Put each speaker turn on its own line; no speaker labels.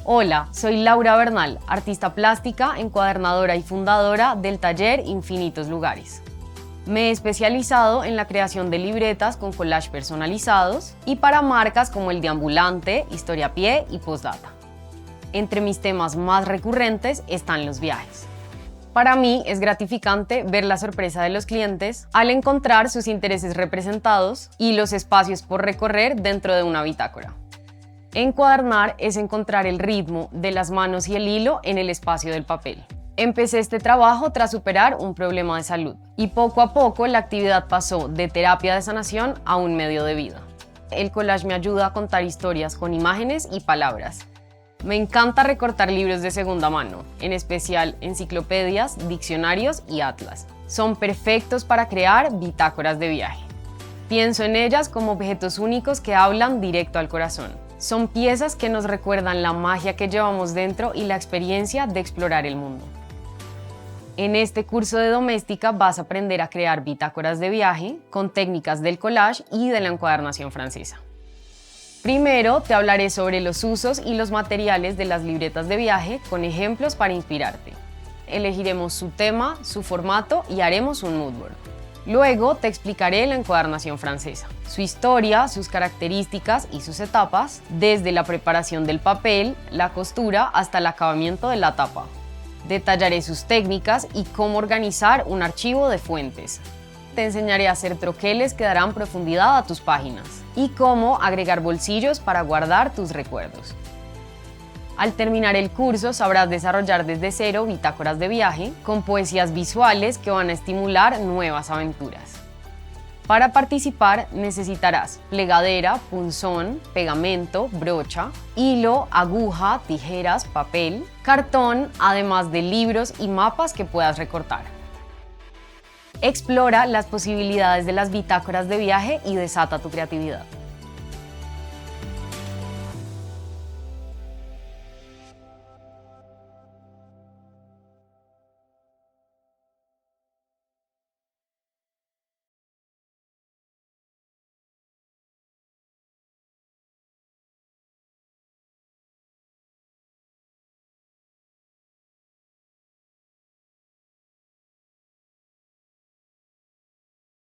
Hola, soy Laura Bernal, artista plástica, encuadernadora y fundadora del taller Infinitos Lugares. Me he especializado en la creación de libretas con collage personalizados y para marcas como El Deambulante, Historia a Pie y Postdata. Entre mis temas más recurrentes están los viajes. Para mí es gratificante ver la sorpresa de los clientes al encontrar sus intereses representados y los espacios por recorrer dentro de una bitácora. Encuadernar es encontrar el ritmo de las manos y el hilo en el espacio del papel. Empecé este trabajo tras superar un problema de salud y poco a poco la actividad pasó de terapia de sanación a un medio de vida. El collage me ayuda a contar historias con imágenes y palabras. Me encanta recortar libros de segunda mano, en especial enciclopedias, diccionarios y atlas. Son perfectos para crear bitácoras de viaje. Pienso en ellas como objetos únicos que hablan directo al corazón. Son piezas que nos recuerdan la magia que llevamos dentro y la experiencia de explorar el mundo. En este curso de doméstica vas a aprender a crear bitácoras de viaje con técnicas del collage y de la encuadernación francesa. Primero te hablaré sobre los usos y los materiales de las libretas de viaje con ejemplos para inspirarte. Elegiremos su tema, su formato y haremos un mood board. Luego te explicaré la encuadernación francesa, su historia, sus características y sus etapas, desde la preparación del papel, la costura hasta el acabamiento de la tapa. Detallaré sus técnicas y cómo organizar un archivo de fuentes. Te enseñaré a hacer troqueles que darán profundidad a tus páginas y cómo agregar bolsillos para guardar tus recuerdos. Al terminar el curso sabrás desarrollar desde cero bitácoras de viaje con poesías visuales que van a estimular nuevas aventuras. Para participar necesitarás plegadera, punzón, pegamento, brocha, hilo, aguja, tijeras, papel, cartón, además de libros y mapas que puedas recortar. Explora las posibilidades de las bitácoras de viaje y desata tu creatividad.